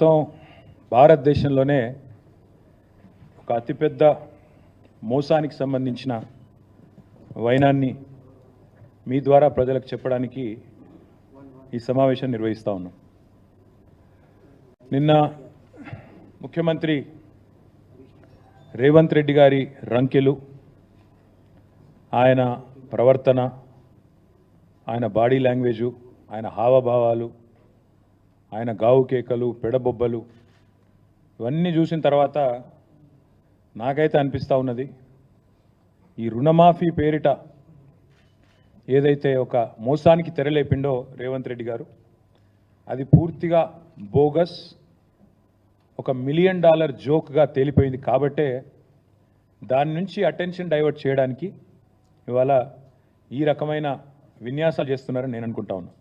మొత్తం భారతదేశంలోనే ఒక అతిపెద్ద మోసానికి సంబంధించిన వైనాన్ని మీ ద్వారా ప్రజలకు చెప్పడానికి ఈ సమావేశం నిర్వహిస్తా ఉన్నాం. నిన్న ముఖ్యమంత్రి రేవంత్ రెడ్డి గారి రంకెలు, ఆయన ప్రవర్తన, ఆయన బాడీ లాంగ్వేజు, ఆయన హావభావాలు, ఆయన గావు కేకలు, పెడబొబ్బలు ఇవన్నీ చూసిన తర్వాత నాకైతే అనిపిస్తూ ఉన్నది, ఈ రుణమాఫీ పేరిట ఏదైతే ఒక మోసానికి తెరలేపిండో రేవంత్ రెడ్డి గారు, అది పూర్తిగా బోగస్, ఒక $1 మిలియన్ జోక్గా తేలిపోయింది. కాబట్టే దాని నుంచి అటెన్షన్ డైవర్ట్ చేయడానికి ఇవాళ ఈ రకమైన విన్యాసాలు చేస్తున్నారని నేను అనుకుంటా ఉన్నా.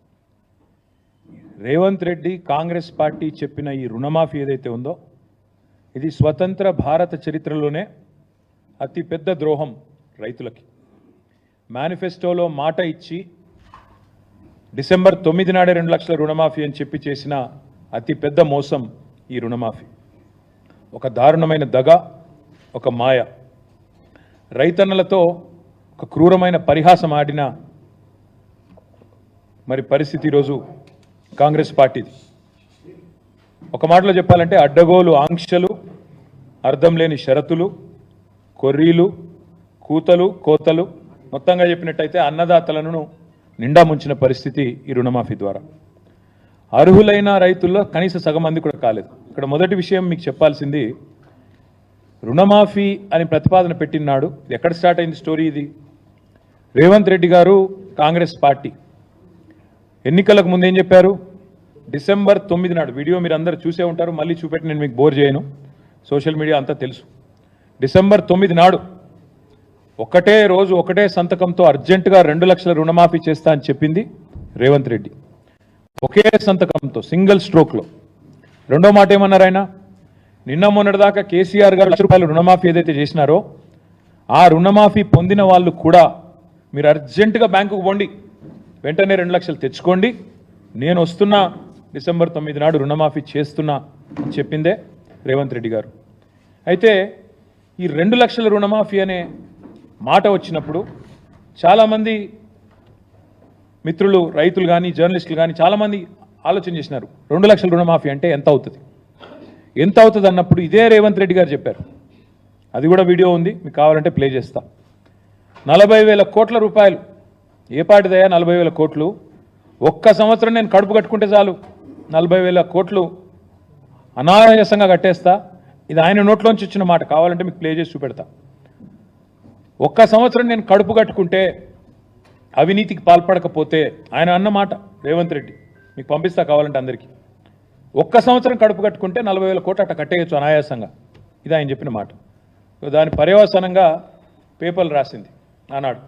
రేవంత్ రెడ్డి కాంగ్రెస్ పార్టీ చెప్పిన ఈ రుణమాఫీ ఏదైతే ఉందో ఇది స్వతంత్ర భారత చరిత్రలోనే అతిపెద్ద ద్రోహం రైతులకి. మేనిఫెస్టోలో మాట ఇచ్చి డిసెంబర్ 9 నాడే 2 లక్షల రుణమాఫీ అని చెప్పి చేసిన అతిపెద్ద మోసం ఈ రుణమాఫీ. ఒక దారుణమైన దగ, ఒక మాయ, రైతన్నలతో ఒక క్రూరమైన పరిహాసం ఆడిన మరి పరిస్థితి ఈరోజు కాంగ్రెస్ పార్టీది. ఒక మాటలో చెప్పాలంటే అడ్డగోలు ఆంక్షలు, అర్థం లేని షరతులు, కొర్రీలు, కూతలు, కోతలు, మొత్తంగా చెప్పినట్టయితే అన్నదాతలను నిండా ముంచిన పరిస్థితి ఈ రుణమాఫీ ద్వారా. అర్హులైన రైతుల్లో కనీస సగం మంది కూడా కాలేదు. ఇక్కడ మొదటి విషయం మీకు చెప్పాల్సింది, రుణమాఫీ అని ప్రతిపాదన పెట్టినాడు ఎక్కడ స్టార్ట్ అయింది స్టోరీ ఇది? రేవంత్ రెడ్డి గారు కాంగ్రెస్ పార్టీ ఎన్నికలకు ముందు ఏం చెప్పారు? డిసెంబర్ 9 నాడు, వీడియో మీరు అందరూ చూసే ఉంటారు, మళ్ళీ చూపెట్టి నేను మీకు బోర్ చేయను, సోషల్ మీడియా అంతా తెలుసు. డిసెంబర్ 9 నాడు ఒకటే రోజు ఒకటే సంతకంతో అర్జెంటుగా 2 లక్షల రుణమాఫీ చేస్తా అని చెప్పింది రేవంత్ రెడ్డి. ఒకే సంతకంతో, సింగిల్ స్ట్రోక్లో. రెండో మాట ఏమన్నారు ఆయన? నిన్న మొన్నటిదాకా కేసీఆర్ గారు ₹1,00,000 రుణమాఫీ ఏదైతే చేసినారో ఆ రుణమాఫీ పొందిన వాళ్ళు కూడా మీరు అర్జెంటుగా బ్యాంకుకు పోండి, వెంటనే 2 లక్షలు తెచ్చుకోండి, నేను వస్తున్నా, డిసెంబర్ 9 నాడు రుణమాఫీ చేస్తున్నా అని చెప్పిందే రేవంత్ రెడ్డి గారు. అయితే ఈ 2 లక్షల రుణమాఫీ అనే మాట వచ్చినప్పుడు చాలామంది మిత్రులు, రైతులు కానీ, జర్నలిస్టులు కానీ చాలామంది ఆలోచన చేసినారు, 2 లక్షల రుణమాఫీ అంటే ఎంత అవుతుంది, ఎంత అవుతుంది అన్నప్పుడు ఇదే రేవంత్ రెడ్డి గారు చెప్పారు. అది కూడా వీడియో ఉంది, మీకు కావాలంటే ప్లే చేస్తా. 40,000 కోట్ల రూపాయలు. ఏ పాటిదయ్యా 40,000 కోట్లు? ఒక్క సంవత్సరం నేను కడుపు కట్టుకుంటే చాలు 40,000 కోట్లు అనాయాసంగా కట్టేస్తా. ఇది ఆయన నోట్లోంచి వచ్చిన మాట, కావాలంటే మీకు ప్లే చేసి చూపెడతా. ఒక్క సంవత్సరం నేను కడుపు కట్టుకుంటే, అవినీతికి పాల్పడకపోతే, ఆయన అన్న మాట రేవంత్ రెడ్డి, మీకు పంపిస్తా కావాలంటే అందరికీ. ఒక్క సంవత్సరం కడుపు కట్టుకుంటే 40,000 కోట్లు అట్ట కట్టేయచ్చు అనాయాసంగా, ఇది ఆయన చెప్పిన మాట. దాని పర్యవసానంగా పేపర్లు రాసింది ఆనాడు.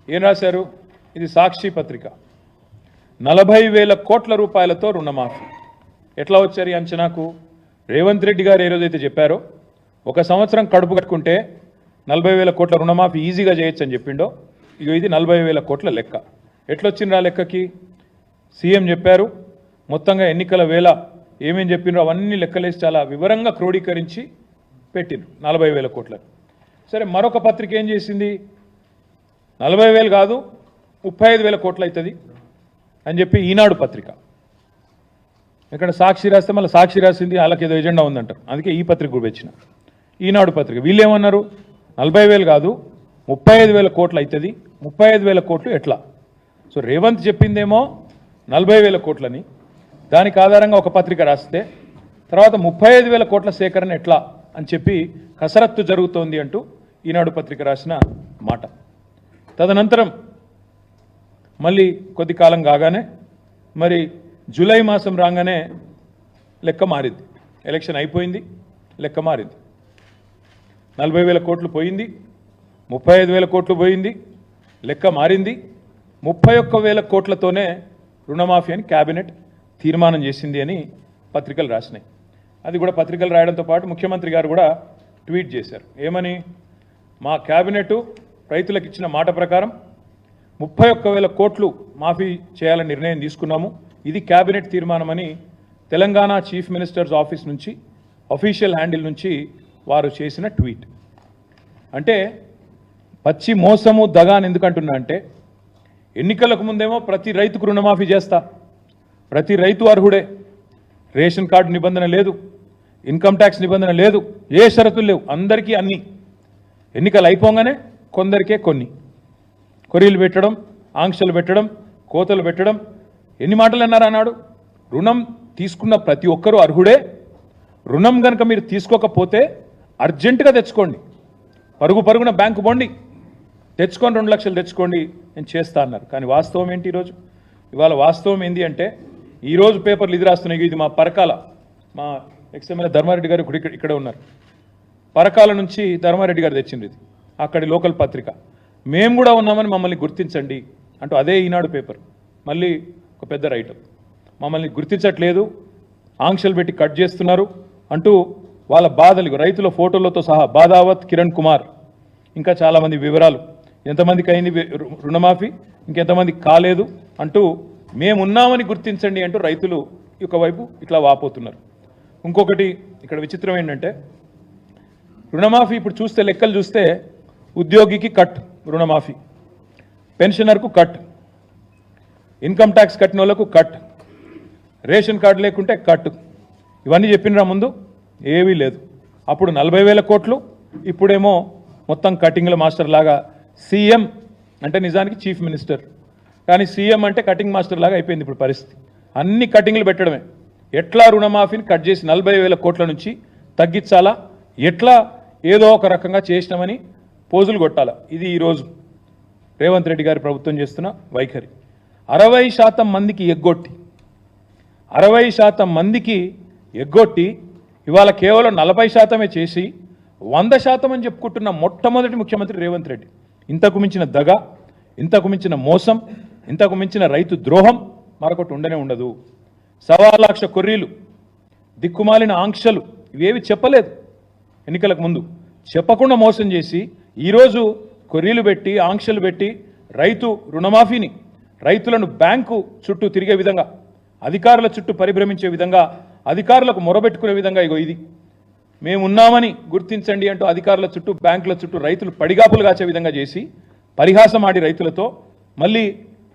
ఏం రాశారు? ఇది సాక్షి పత్రిక. 40,000 కోట్ల రూపాయలతో రుణమాఫీ. ఎట్లా వచ్చారు ఈ అంచనాకు? రేవంత్ రెడ్డి గారు ఏ రోజైతే చెప్పారో ఒక సంవత్సరం కడుపు కట్టుకుంటే 40,000 కోట్ల రుణమాఫీ ఈజీగా చేయొచ్చు అని చెప్పిండో, ఇక ఇది 40,000 కోట్ల లెక్క. ఎట్లొచ్చిండ్రా లెక్కకి? సీఎం చెప్పారు, మొత్తంగా ఎన్నికల వేళ ఏమేం చెప్పిండ్రో అవన్నీ లెక్కలేసి చాలా వివరంగా క్రోడీకరించి పెట్టిండ్రు 40,000 కోట్లకు. సరే, మరొక పత్రిక ఏం చేసింది? 40,000 కాదు 35,000 కోట్లు అవుతుంది అని చెప్పి ఈనాడు పత్రిక. ఇక్కడ సాక్షి రాస్తే మళ్ళీ సాక్షి రాసింది వాళ్ళకి ఏదో ఎజెండా ఉందంటారు, అందుకే ఈ పత్రిక కూడా వచ్చిన. ఈనాడు పత్రిక వీళ్ళు ఏమన్నారు? 40,000 కాదు 35,000 కోట్లు అవుతుంది. 35,000 కోట్లు ఎట్లా? సో రేవంత్ చెప్పిందేమో 40,000 కోట్లని, దానికి ఆధారంగా ఒక పత్రిక రాస్తే తర్వాత 35,000 కోట్ల సేకరణ ఎట్లా అని చెప్పి కసరత్తు జరుగుతోంది అంటూ ఈనాడు పత్రిక రాసిన మాట. తదనంతరం మళ్ళీ కొద్ది కాలం కాగానే మరి జూలై మాసం రాగానే లెక్క మారింది. ఎలక్షన్ అయిపోయింది, లెక్క మారింది. 40,000 కోట్లు పోయింది, 35,000 కోట్లు పోయింది, లెక్క మారింది. 31,000 కోట్లతోనే రుణమాఫీ అని క్యాబినెట్ తీర్మానం చేసింది అని పత్రికలు రాసినాయి. అది కూడా పత్రికలు రాయడంతో పాటు ముఖ్యమంత్రి గారు కూడా ట్వీట్ చేశారు. ఏమని? మా క్యాబినెట్ రైతులకు ఇచ్చిన మాట ప్రకారం 31,000 కోట్లు మాఫీ చేయాలని నిర్ణయం తీసుకున్నాము, ఇది క్యాబినెట్ తీర్మానమని తెలంగాణ చీఫ్ మినిస్టర్స్ ఆఫీస్ నుంచి అఫీషియల్ హ్యాండిల్ నుంచి వారు చేసిన ట్వీట్. అంటే పచ్చి మోసము దగాని ఎందుకంటున్నా అంటే ఎన్నికలకు ముందేమో ప్రతి రైతుకు రుణమాఫీ చేస్తా, ప్రతి రైతు అర్హుడే, రేషన్ కార్డు నిబంధన లేదు, ఇన్కమ్ ట్యాక్స్ నిబంధన లేదు, ఏ షరతులు లేవు, అందరికీ అన్నీ. ఎన్నికలు అయిపోగానే కొందరికే కొన్ని కొరీలు పెట్టడం, ఆంక్షలు పెట్టడం, కోతలు పెట్టడం. ఎన్ని మాటలు అన్నారు అన్నాడు? రుణం తీసుకున్న ప్రతి ఒక్కరూ అర్హుడే, రుణం కనుక మీరు తీసుకోకపోతే అర్జెంటుగా తెచ్చుకోండి, పరుగున బ్యాంకు పోండి, తెచ్చుకొని 2 లక్షలు తెచ్చుకోండి, నేను చేస్తా అన్నారు. కానీ వాస్తవం ఏంటి ఈరోజు? ఇవాళ వాస్తవం ఏంటి అంటే ఈరోజు పేపర్లు ఇది రాస్తున్నాయి. ఇది మా పరకాల, మా ఎక్స్ఎమ్మెల్యే ధర్మారెడ్డి గారు ఇక్కడే ఉన్నారు. పరకాల నుంచి ధర్మారెడ్డి గారు తెచ్చింది ఇది, అక్కడి లోకల్ పత్రిక. మేము కూడా ఉన్నామని మమ్మల్ని గుర్తించండి అంటూ అదే ఈనాడు పేపర్ మళ్ళీ ఒక పెద్ద రైటర్, మమ్మల్ని గుర్తించట్లేదు, ఆంక్షలు పెట్టి కట్ చేస్తున్నారు అంటూ వాళ్ళ బాధలు రైతుల ఫోటోలతో సహా బాదావత్ కిరణ్ కుమార్ ఇంకా చాలామంది వివరాలు, ఎంతమందికి అయింది రుణమాఫీ, ఇంకెంతమందికి కాలేదు అంటూ మేమున్నామని గుర్తించండి అంటూ రైతులు ఒకవైపు ఇట్లా వాపోతున్నారు. ఇంకొకటి ఇక్కడ విచిత్రం ఏంటంటే రుణమాఫీ ఇప్పుడు చూస్తే లెక్కలు చూస్తే ఉద్యోగికి కట్ రుణమాఫీ, పెన్షనర్కు కట్, ఇన్కమ్ ట్యాక్స్ కట్టిన వాళ్ళకు కట్, రేషన్ కార్డు లేకుంటే కట్. ఇవన్నీ చెప్పినరా ముందు? ఏవీ లేదు. అప్పుడు 40,000 కోట్లు, ఇప్పుడేమో మొత్తం కటింగ్ల మాస్టర్ లాగా. సీఎం అంటే నిజానికి చీఫ్ మినిస్టర్, కానీ సీఎం అంటే కటింగ్ మాస్టర్ లాగా అయిపోయింది ఇప్పుడు పరిస్థితి. అన్ని కటింగ్లు పెట్టడమే. ఎట్లా రుణమాఫీని కట్ చేసి 40,000 కోట్ల నుంచి తగ్గించాలా, ఎట్లా ఏదో ఒక రకంగా చేసినామని పోజులు కొట్టాలా. ఇది ఈరోజు రేవంత్ రెడ్డి గారి ప్రభుత్వం చేస్తున్న వైఖరి. 60% మందికి ఎగ్గొట్టి 60% మందికి ఎగ్గొట్టి ఇవాళ కేవలం 40% చేసి 100% అని చెప్పుకుంటున్న మొట్టమొదటి ముఖ్యమంత్రి రేవంత్ రెడ్డి. ఇంతకు మించిన దగ, ఇంతకు మించిన మోసం, ఇంతకు మించిన రైతు ద్రోహం మరొకటి ఉండనే ఉండదు. 1,25,00,000 కొర్రీలు, దిక్కుమాలిన ఆంక్షలు, ఇవేవి చెప్పలేదు ఎన్నికలకు ముందు. చెప్పకుండా మోసం చేసి ఈరోజు కొర్రీలు పెట్టి ఆంక్షలు పెట్టి రైతు రుణమాఫీని రైతులను బ్యాంకు చుట్టూ తిరిగే విధంగా, అధికారుల చుట్టూ పరిభ్రమించే విధంగా, అధికారులకు మొరబెట్టుకునే విధంగా ఇగో ఇది మేమున్నామని గుర్తించండి అంటూ అధికారుల చుట్టూ బ్యాంకుల చుట్టూ రైతులు పడిగాపులు కాచే విధంగా చేసి పరిహాసం ఆడి రైతులతో మళ్ళీ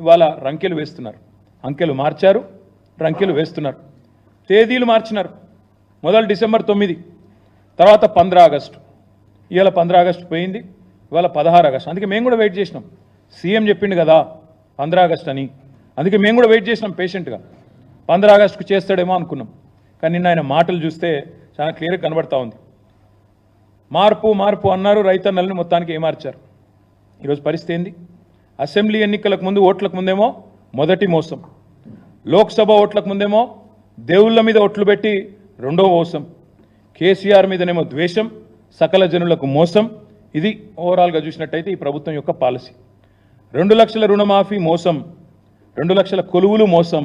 ఇవాళ రంకెలు వేస్తున్నారు. అంకెలు మార్చారు, రంకెలు వేస్తున్నారు, తేదీలు మార్చినారు. మొదలు డిసెంబర్ 9, తర్వాత 15 ఆగస్టు, ఇవాళ 15 ఆగస్టు పోయింది, ఇవాళ 16 ఆగస్టు. అందుకే మేము కూడా వెయిట్ చేసినాం. సీఎం చెప్పిండు కదా 15 ఆగస్టు అని, అందుకే మేము కూడా వెయిట్ చేసినాం పేషెంట్గా. 15 ఆగస్టుకు చేస్తాడేమో అనుకున్నాం, కానీ నిన్న ఆయన మాటలు చూస్తే చాలా క్లియర్గా కనబడతా ఉంది. మార్పు మార్పు అన్నారు, రైతన్నల్ని మొత్తానికి ఏమార్చారు. ఈరోజు పరిస్థితి ఏంది? అసెంబ్లీ ఎన్నికలకు ముందు ఓట్లకు ముందేమో మొదటి మోసం, లోక్సభ ఓట్లకు ముందేమో దేవుళ్ళ మీద ఒట్లు పెట్టి రెండో మోసం, కేసీఆర్ మీదనేమో ద్వేషం, సకల జనులకు మోసం. ఇది ఓవరాల్గా చూసినట్టయితే ఈ ప్రభుత్వం యొక్క పాలసీ. 2 లక్షల రుణమాఫీ మోసం, 2 లక్షల కొలువులు మోసం,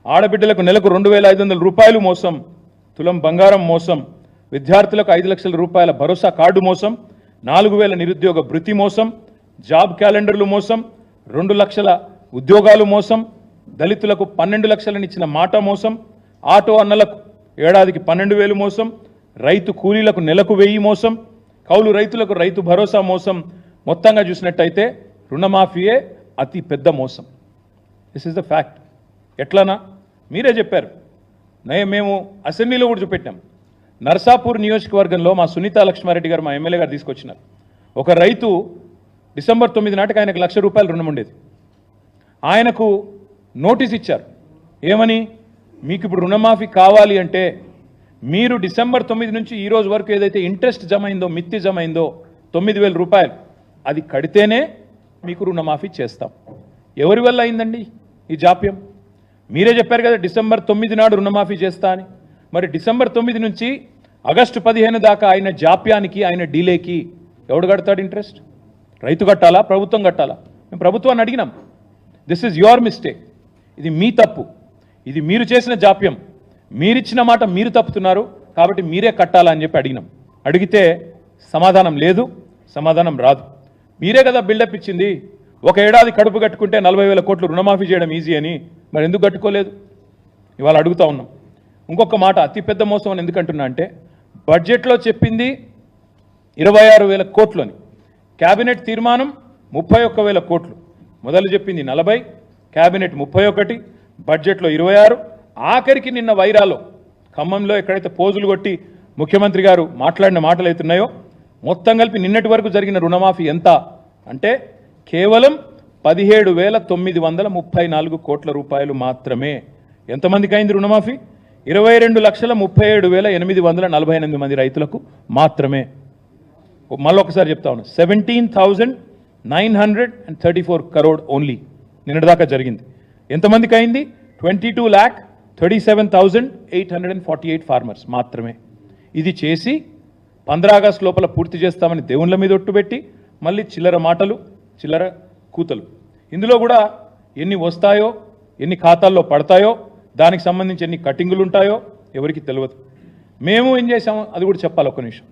ఆడబిడ్డలకు నెలకు 2,500 రూపాయలు మోసం, తులం బంగారం మోసం, విద్యార్థులకు 5 లక్షల రూపాయల భరోసా కార్డు మోసం, 4,000 నిరుద్యోగ భృతి మోసం, జాబ్ క్యాలెండర్లు మోసం, 2 లక్షల ఉద్యోగాలు మోసం, దళితులకు 12 లక్షలను ఇచ్చిన మాట మోసం, ఆటో అన్నలకు ఏడాదికి 12,000 మోసం, రైతు కూలీలకు నెలకు 1,000 మోసం, కౌలు రైతులకు రైతు భరోసా మోసం. మొత్తంగా చూసినట్టయితే రుణమాఫీయే అతి పెద్ద మోసం. This is the fact. ఎట్లనా మీరే చెప్పారు, మేము అసెంబ్లీలో కూడా చూపెట్టాం. నర్సాపూర్ నియోజకవర్గంలో మా సునీతా లక్ష్మారెడ్డి గారు, మా ఎమ్మెల్యే గారు తీసుకొచ్చినారు. ఒక రైతు డిసెంబర్ 9 నాటికి ఆయనకు ₹1,00,000 రుణం ఉండేది. ఆయనకు నోటీస్ ఇచ్చారు, ఏమని? మీకు ఇప్పుడు రుణమాఫీ కావాలి అంటే మీరు డిసెంబర్ 9 నుంచి ఈ రోజు వరకు ఏదైతే ఇంట్రెస్ట్ జమ అయిందో, మిత్తి జమ అయిందో 9,000 రూపాయలు, అది కడితేనే మీకు రుణమాఫీ చేస్తాం. ఎవరి వల్ల అయిందండి ఈ జాప్యం? మీరే చెప్పారు కదా డిసెంబర్ 9 నాడు రుణమాఫీ చేస్తా అని. మరి డిసెంబర్ 9 నుంచి ఆగస్టు 15 దాకా ఆయన జాప్యానికి, ఆయన డిలేకి ఎవడు కడతాడు ఇంట్రెస్ట్? రైతు కట్టాలా, ప్రభుత్వం కట్టాలా? మేము ప్రభుత్వాన్ని అడిగినాం. దిస్ ఈజ్ యువర్ మిస్టేక్, ఇది మీ తప్పు, ఇది మీరు చేసిన జాప్యం, మీరిచ్చిన మాట మీరు తప్పుతున్నారు, కాబట్టి మీరే కట్టాలా అని చెప్పి అడిగినాం. అడిగితే సమాధానం లేదు, సమాధానం రాదు. మీరే కదా బిల్డప్ ఇచ్చింది, ఒక ఏడాది కడుపు కట్టుకుంటే 40,000 కోట్లు రుణమాఫీ చేయడం ఈజీ అని. మరి ఎందుకు కట్టుకోలేదు? ఇవాళ అడుగుతా ఉన్నాం. ఇంకొక మాట అతిపెద్ద మోసం అని ఎందుకంటున్నా అంటే బడ్జెట్లో చెప్పింది 26,000 కోట్లని, క్యాబినెట్ తీర్మానం 31,000 కోట్లు, మొదలు చెప్పింది 40, క్యాబినెట్ 31, బడ్జెట్లో 26, ఆఖరికి నిన్న వైరాలో ఖమ్మంలో ఎక్కడైతే పోజులు కొట్టి ముఖ్యమంత్రి గారు మాట్లాడిన మాటలు అవుతున్నాయో మొత్తం కలిపి నిన్నటి వరకు జరిగిన రుణమాఫీ ఎంత అంటే కేవలం 17,934 కోట్ల రూపాయలు మాత్రమే. ఎంతమందికి అయింది రుణమాఫీ? 22,37,848 మంది రైతులకు మాత్రమే. మళ్ళొకసారి చెప్తా ఉన్నా, 17,934 crore ఓన్లీ నిన్నటిదాకా జరిగింది. ఎంతమందికి అయింది? 22,37,848 ఫార్మర్స్ మాత్రమే. ఇది చేసి 15 ఆగస్టు లోపల పూర్తి చేస్తామని దేవుళ్ళ మీద ఒట్టుపెట్టి మళ్ళీ చిల్లర మాటలు, చిల్లర కూతలు. ఇందులో కూడా ఎన్ని వస్తాయో, ఎన్ని ఖాతాల్లో పడతాయో, దానికి సంబంధించి ఎన్ని కటింగులు ఉంటాయో ఎవరికి తెలియదు. మేము ఏం చేసామో అది కూడా చెప్పాలి ఒక్క నిమిషం.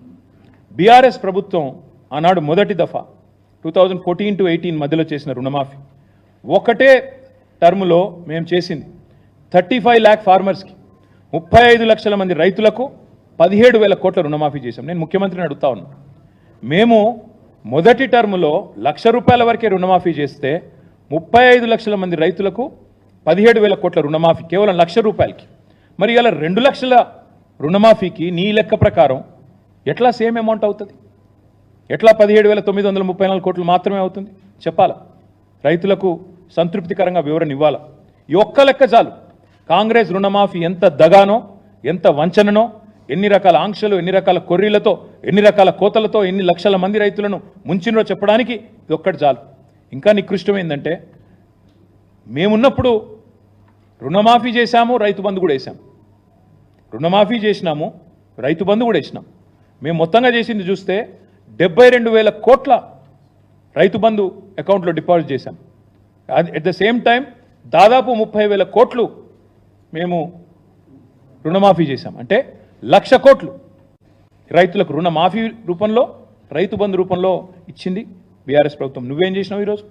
బీఆర్ఎస్ ప్రభుత్వం ఆనాడు మొదటి దఫా 2014 to 18 మధ్యలో చేసిన రుణమాఫీ ఒకటే టర్ములో మేము చేసింది 35 lakh ఫార్మర్స్కి, 35 లక్షల మంది రైతులకు 17,000 కోట్ల రుణమాఫీ చేశాం. నేను ముఖ్యమంత్రిని అడుగుతా ఉన్నా, మేము మొదటి టర్ములో ₹1,00,000 వరకే రుణమాఫీ చేస్తే 35 లక్షల మంది రైతులకు 17,000 కోట్ల రుణమాఫీ కేవలం ₹1,00,000కి. మరి ఇలా 2 లక్షల రుణమాఫీకి నీ లెక్క ప్రకారం ఎట్లా సేమ్ అమౌంట్ అవుతుంది? ఎట్లా 17,934 కోట్లు మాత్రమే అవుతుంది? చెప్పాలా? రైతులకు సంతృప్తికరంగా వివరణ ఇవ్వాలా? ఈ ఒక్క లెక్క చాలు. కాంగ్రెస్ రుణమాఫీ ఎంత దగానో, ఎంత వంచననో, ఎన్ని రకాల ఆంక్షలు, ఎన్ని రకాల కొర్రీలతో, ఎన్ని రకాల కోతలతో, ఎన్ని లక్షల మంది రైతులను ముంచినో చెప్పడానికి ఇది ఒక్కటి చాలు. ఇంకా నికృష్టమైందంటే మేమున్నప్పుడు రుణమాఫీ చేశాము, రైతు బంధు కూడా వేసాము. రుణమాఫీ చేసినాము, రైతు బంధు కూడా వేసినాం. మేము మొత్తంగా చేసింది చూస్తే 72,000 కోట్ల రైతు బంధు అకౌంట్లో డిపాజిట్ చేశాం. అట్ ద సేమ్ టైం దాదాపు 30,000 కోట్లు మేము రుణమాఫీ చేశాం. అంటే 1,00,000 కోట్లు రైతులకు రుణమాఫీ రూపంలో, రైతు బంధు రూపంలో ఇచ్చింది బీఆర్ఎస్ ప్రభుత్వం. నువ్వేం చేసినావు? ఈరోజు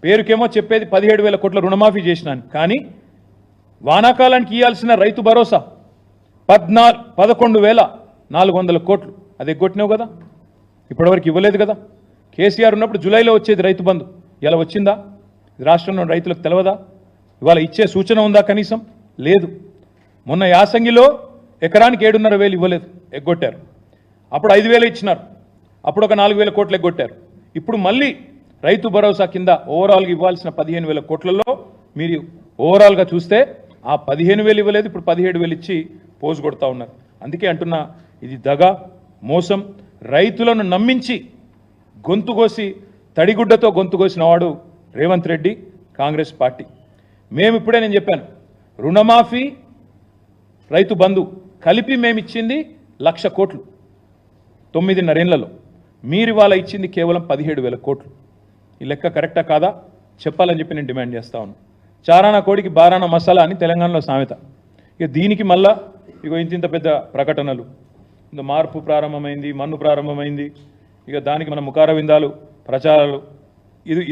పేరుకేమో చెప్పేది 17,000 కోట్ల రుణమాఫీ చేసినాను, కానీ వానాకాలానికి ఇవ్వాల్సిన రైతు భరోసా 11,400 కోట్లు అది ఎగ్గొట్టినావు కదా, ఇప్పటివరకు ఇవ్వలేదు కదా. కేసీఆర్ ఉన్నప్పుడు జూలైలో వచ్చేది రైతు బంధు, ఇలా వచ్చిందా? రాష్ట్రంలో రైతులకు తెలవదా? ఇవాళ ఇచ్చే సూచన ఉందా? కనీసం లేదు. మొన్న యాసంగిలో ఎకరానికి 7,500 ఇవ్వలేదు, ఎగ్గొట్టారు. అప్పుడు 5,000 ఇచ్చినారు, అప్పుడు ఒక 4,000 కోట్లు ఎగ్గొట్టారు. ఇప్పుడు మళ్ళీ రైతు భరోసా కింద ఓవరాల్గా ఇవ్వాల్సిన 15,000 కోట్లలో మీరు ఓవరాల్గా చూస్తే ఆ 15,000 ఇవ్వలేదు, ఇప్పుడు 17,000 ఇచ్చి పోజు కొడతా ఉన్నారు. అందుకే అంటున్నా, ఇది దగ, మోసం. రైతులను నమ్మించి గొంతుకోసి, తడిగుడ్డతో గొంతుకోసిన వాడు రేవంత్ రెడ్డి, కాంగ్రెస్ పార్టీ. మేము ఇప్పుడే నేను చెప్పాను, రుణమాఫీ, రైతు బంధు కలిపి మేము ఇచ్చింది 1,00,000 కోట్లు 9.5 ఏళ్లలో. మీరు ఇవాళ ఇచ్చింది కేవలం 17,000 కోట్లు. ఈ లెక్క కరెక్టా కాదా చెప్పాలని చెప్పి నేను డిమాండ్ చేస్తా ఉన్నాను. చారానా కోడికి బారానా మసాలా అని తెలంగాణలో సామెత. ఇక దీనికి మళ్ళా ఇక ఇంత పెద్ద ప్రకటనలు, ఇంత మార్పు ప్రారంభమైంది, మన్ను ప్రారంభమైంది, ఇక దానికి మన ముఖార విందాలు, ప్రచారాలు,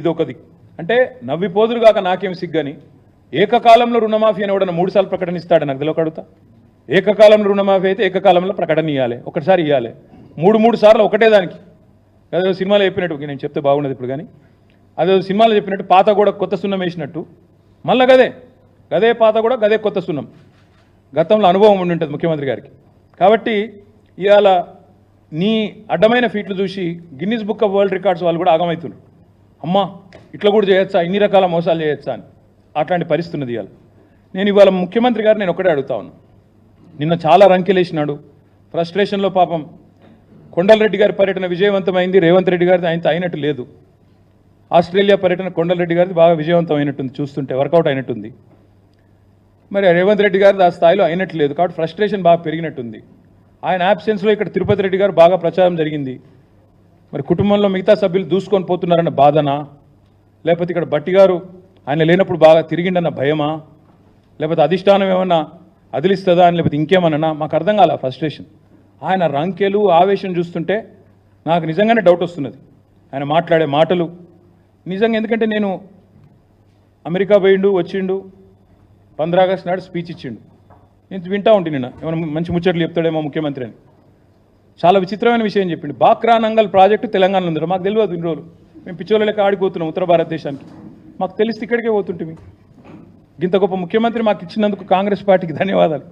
ఇదొకది. అంటే నవ్విపోదురు కాక నాకేం సిగ్గని, ఏకకాలంలో రుణమాఫీ అని ఎవడన్నా 3 సార్లు ప్రకటన ఇస్తాడు నాకు తెలియక అడుగుతా. ఏకకాలంలో రుణమాఫీ అయితే ఏకకాలంలో ప్రకటన ఇవ్వాలి, ఒకటిసారి ఇవ్వాలి. 3 సార్లు ఒకటే దానికి. అదే సినిమాలో చెప్పినట్టు, నేను చెప్తే బాగున్నది ఇప్పుడు, కానీ అదే సినిమాలో చెప్పినట్టు పాత కూడా కొత్త సున్నం వేసినట్టు మళ్ళీ గదే పాత కూడా గదే కొత్త సున్నం. గతంలో అనుభవం ఉండి ఉంటుంది ముఖ్యమంత్రి గారికి. కాబట్టి ఇవాళ నీ అడ్డమైన ఫీట్లు చూసి Guinness book of world records వాళ్ళు కూడా ఆగమవుతున్నారు. అమ్మా ఇట్లా కూడా చేయొచ్చా, ఇన్ని రకాల మోసాలు చేయొచ్చా అని. అట్లాంటి పరిస్థితి ఉన్నది ఇవాళ. నేను ఇవాళ ముఖ్యమంత్రి గారు నేను ఒకటే అడుగుతా ఉన్నాను. నిన్న చాలా రంకెలేసినాడు, ఫ్రస్ట్రేషన్లో పాపం కొండలరెడ్డి గారి పర్యటన విజయవంతమైంది, రేవంత్ రెడ్డి గారిది ఆయనతో అయినట్టు లేదు. ఆస్ట్రేలియా పర్యటన కొండలరెడ్డి గారిది బాగా విజయవంతమైనట్టుంది, చూస్తుంటే వర్కౌట్ అయినట్టుంది. మరి రేవంత్ రెడ్డి గారిది ఆ స్థాయిలో అయినట్టు లేదు, కాబట్టి ఫ్రస్ట్రేషన్ బాగా పెరిగినట్టుంది. ఆయన యాబ్సెన్స్లో ఇక్కడ తిరుపతి రెడ్డి గారు బాగా ప్రచారం జరిగింది. మరి కుటుంబంలో మిగతా సభ్యులు దూసుకొని పోతున్నారన్న బాధనా, లేకపోతే ఇక్కడ బట్టి గారు ఆయన లేనప్పుడు బాగా తిరిగిండన్న భయమా, లేకపోతే అధిష్టానం ఏమన్నా అదిలిస్తుందా అని, లేకపోతే ఇంకేమన్నా మాకు అర్థం కాల ఫ్రస్ట్రేషన్. ఆయన రంకెలు, ఆవేశం చూస్తుంటే నాకు నిజంగానే డౌట్ వస్తున్నది. ఆయన మాట్లాడే మాటలు నిజంగా, ఎందుకంటే నేను అమెరికా పోయిండు, వచ్చిండు, 15 ఆగస్టు నాడు స్పీచ్ ఇచ్చిండు. నేను వింటా ఉంటే నిన్న ఏమైనా మంచి ముచ్చట్లు చెప్తాడేమో ముఖ్యమంత్రి అని. చాలా విచిత్రమైన విషయం చెప్పింది. బాక్రా నంగల్ ప్రాజెక్టు తెలంగాణలో ఉంది. మాకు తెలియదు ఇన్ని రోజులు. మేము పిచ్చోళ్ళ లెక్క ఆడిపోతున్నాం ఉత్తర భారతదేశానికి. మాకు తెలిస్తే ఇక్కడికే పోతుంటే ఇంత గొప్ప ముఖ్యమంత్రి మాకు ఇచ్చినందుకు కాంగ్రెస్ పార్టీకి ధన్యవాదాలు.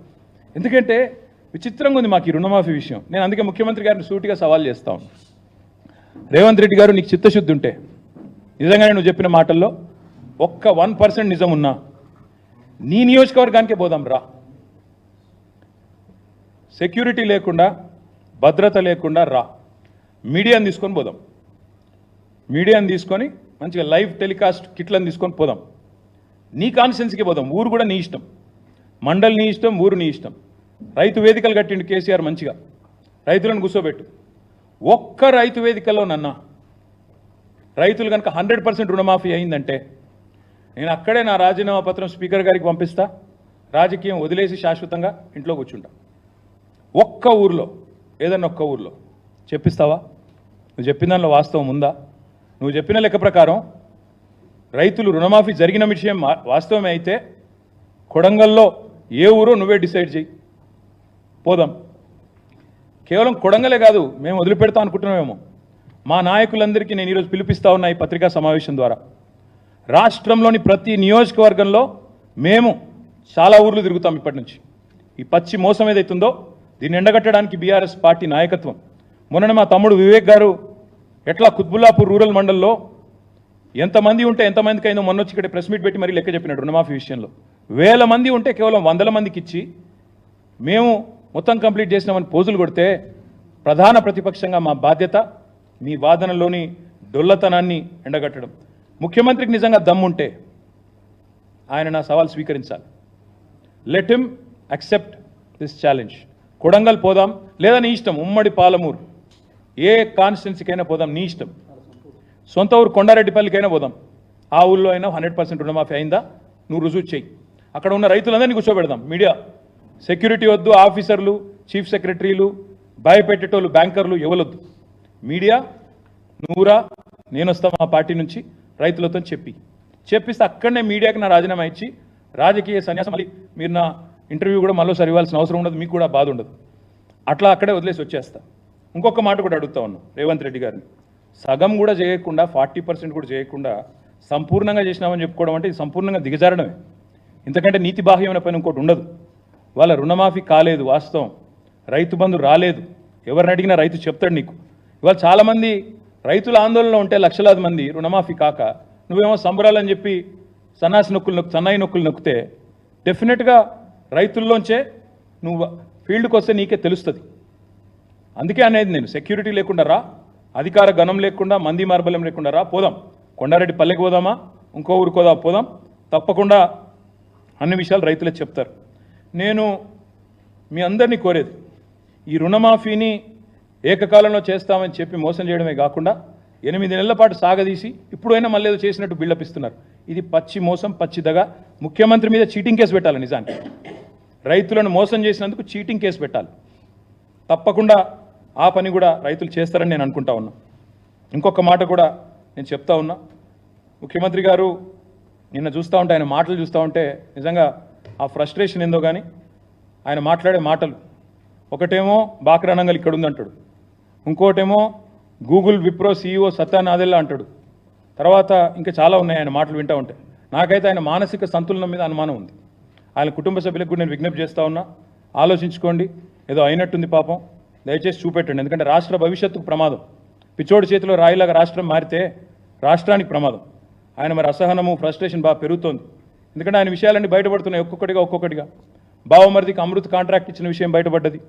ఎందుకంటే విచిత్రంగా ఉంది మాకు ఈ రుణమాఫీ విషయం. నేను అందుకే ముఖ్యమంత్రి గారిని సూటిగా సవాల్ చేస్తా ఉన్నాను. రేవంత్ రెడ్డి గారు, నీకు చిత్తశుద్ధి ఉంటే నిజంగానే నువ్వు చెప్పిన మాటల్లో ఒక్క 1% నిజం ఉన్నా నీ నియోజకవర్గానికే పోదాం రా. సెక్యూరిటీ లేకుండా, భద్రత లేకుండా రా. మీడియాని తీసుకొని పోదాం. మీడియాని తీసుకొని మంచిగా లైవ్ టెలికాస్ట్ కిట్లను తీసుకొని పోదాం. నీ కాన్స్టిట్యున్సీకి పోదాం. ఊరు కూడా నీ ఇష్టం, మండలి నీ ఇష్టం, ఊరు నీ ఇష్టం. రైతు వేదికలు కట్టిండు కేసీఆర్ మంచిగా. రైతులను కూర్చోబెట్టు. ఒక్క రైతు వేదికలో నన్న రైతులు కనుక 100% రుణమాఫీ అయిందంటే నేను అక్కడే నా రాజీనామా పత్రం స్పీకర్ గారికి పంపిస్తా. రాజకీయం వదిలేసి శాశ్వతంగా ఇంట్లో కూర్చుంటా. ఒక్క ఊర్లో, ఏదన్నా ఒక్క ఊర్లో చెప్పిస్తావా? నువ్వు చెప్పిన దానిలో వాస్తవం ఉందా? నువ్వు చెప్పిన లెక్క ప్రకారం రైతులు రుణమాఫీ జరిగిన విషయం వాస్తవమే అయితే కొడంగల్లో ఏ ఊరో నువ్వే డిసైడ్ చేయి, పోదాం. కేవలం కొడంగలే కాదు, మేము వదిలిపెడతాం అనుకుంటున్నామేమో. మా నాయకులందరికీ నేను ఈరోజు పిలిపిస్తా ఉన్నా ఈ పత్రికా సమావేశం ద్వారా. రాష్ట్రంలోని ప్రతి నియోజకవర్గంలో మేము చాలా ఊర్లు తిరుగుతాం ఇప్పటి నుంచి. ఈ పచ్చి మోసం ఏదైతుందో దీన్ని ఎండగట్టడానికి బీఆర్ఎస్ పార్టీ నాయకత్వం. మొన్న మా తమ్ముడు వివేక్ గారు ఎట్లా కుత్బుల్లాపూర్ రూరల్ మండల్లో ఎంతమంది ఉంటే ఎంతమందికి అయిందో మొన్నొచ్చి ఇక్కడ ప్రెస్ మీట్ పెట్టి మరీ లెక్క చెప్పినాడు. రుణమాఫీ విషయంలో 1000 మంది ఉంటే కేవలం 100 మందికి ఇచ్చి మేము మొత్తం కంప్లీట్ చేసినామని పోజులు కొడితే ప్రధాన ప్రతిపక్షంగా మా బాధ్యత మీ వాదనలోని డొల్లతనాన్ని ఎండగట్టడం. ముఖ్యమంత్రికి నిజంగా దమ్ముంటే ఆయన నా సవాల్ స్వీకరించాలి. Let him accept this challenge. Kodangal పోదాం, లేదా నీ ఇష్టం ఉమ్మడి పాలమూరు ఏ కాన్స్టిట్యున్సీకైనా పోదాం, నీ ఇష్టం. సొంత ఊరు కొండారెడ్డిపల్లికైనా పోదాం. ఆ ఊళ్ళో అయినా 100% రుణమాఫీ అయిందా నువ్వు రుజువు చేయి. అక్కడ ఉన్న రైతులందరినీ కూర్చోబెడదాం. మీడియా, సెక్యూరిటీ వద్దు, ఆఫీసర్లు, చీఫ్ సెక్రటరీలు, భయపెట్టేటోళ్ళు, బ్యాంకర్లు ఎవరొద్దు. మీడియా నువ్వురా, నేను వస్తా మా పార్టీ నుంచి రైతులతో చెప్పిస్తే అక్కడనే మీడియాకి నా రాజీనామా ఇచ్చి రాజకీయ సన్యాసం. మళ్ళీ మీరు నా ఇంటర్వ్యూ కూడా మళ్ళీసారి ఇవ్వాల్సిన అవసరం ఉండదు, మీకు కూడా బాధ ఉండదు. అట్లా అక్కడే వదిలేసి వచ్చేస్తా. ఇంకొక మాట కూడా అడుగుతా ఉన్నాం రేవంత్ రెడ్డి గారిని. సగం కూడా చేయకుండా, 40% కూడా చేయకుండా సంపూర్ణంగా చేసినామని చెప్పుకోవడం అంటే ఇది సంపూర్ణంగా దిగజారడమే. ఇంతకంటే నీతి బాహ్యమైన పని ఇంకోటి ఉండదు. వాళ్ళ రుణమాఫీ కాలేదు, వాస్తవం. రైతు బంధు రాలేదు. ఎవరిని అడిగినా రైతు చెప్తాడు నీకు. ఇవాళ చాలామంది రైతుల ఆందోళనలో ఉంటే లక్షలాది మంది రుణమాఫీ కాక నువ్వేమో సంబరాలని చెప్పి సన్నాయి నొక్కులు నొక్కితే డెఫినెట్గా రైతుల్లోంచే నువ్వు ఫీల్డ్కి వస్తే నీకే తెలుస్తుంది. అందుకే అనేది నేను, సెక్యూరిటీ లేకుండా రా, అధికార గణం లేకుండా, మంది మార్బల్యం లేకుండా రా, పోదాం. కొండారెడ్డి పల్లెకి పోదామా, ఇంకో ఊరికి పోదాం. తప్పకుండా అన్ని విషయాలు రైతులే చెప్తారు. నేను మీ అందరినీ కోరేది, ఈ రుణమాఫీని ఏకకాలంలో చేస్తామని చెప్పి మోసం చేయడమే కాకుండా 8 నెలల పాటు సాగదీసి ఇప్పుడైనా మళ్ళీ ఏదో చేసినట్టు బిల్డప్ ఇస్తున్నారు. ఇది పచ్చి మోసం, పచ్చిదగా. ముఖ్యమంత్రి మీద చీటింగ్ కేసు పెట్టాలి. నిజానికి రైతులను మోసం చేసినందుకు చీటింగ్ కేసు పెట్టాలి. తప్పకుండా ఆ పని కూడా రైతులు చేస్తారని నేను అనుకుంటా ఉన్నా. ఇంకొక మాట కూడా నేను చెప్తా ఉన్నా. ముఖ్యమంత్రి గారు నిన్న చూస్తూ ఉంటే, ఆయన మాటలు చూస్తూ ఉంటే నిజంగా ఆ ఫ్రస్ట్రేషన్ ఏందో కానీ ఆయన మాట్లాడే మాటలు, ఒకటేమో బాక్రానంగల్ ఇక్కడ ఉందంటాడు, ఇంకోటేమో గూగుల్ విప్రో CEO సత్యా నాదెల్లా అంటాడు. తర్వాత ఇంకా చాలా ఉన్నాయి ఆయన మాటలు వింటూ ఉంటే. నాకైతే ఆయన మానసిక సంతులనం మీద అనుమానం ఉంది. ఆయన కుటుంబ సభ్యులకు కూడా నేను విజ్ఞప్తి చేస్తూ ఉన్నా, ఆలోచించుకోండి. ఏదో అయినట్టుంది పాపం, దయచేసి చూపెట్టండి. ఎందుకంటే రాష్ట్ర భవిష్యత్తుకు ప్రమాదం. పిచ్చోడి చేతిలో రాయిలాగా రాష్ట్రం మారితే రాష్ట్రానికి ప్రమాదం. ఆయన మరి అసహనము, ఫ్రస్ట్రేషన్ బాగా పెరుగుతోంది. ఎందుకంటే ఆయన విషయాలన్నీ బయటపడుతున్నాయి ఒక్కొక్కటిగా. బావమరిదికి అమృత్ కాంట్రాక్ట్ ఇచ్చిన విషయం బయటపడ్డది.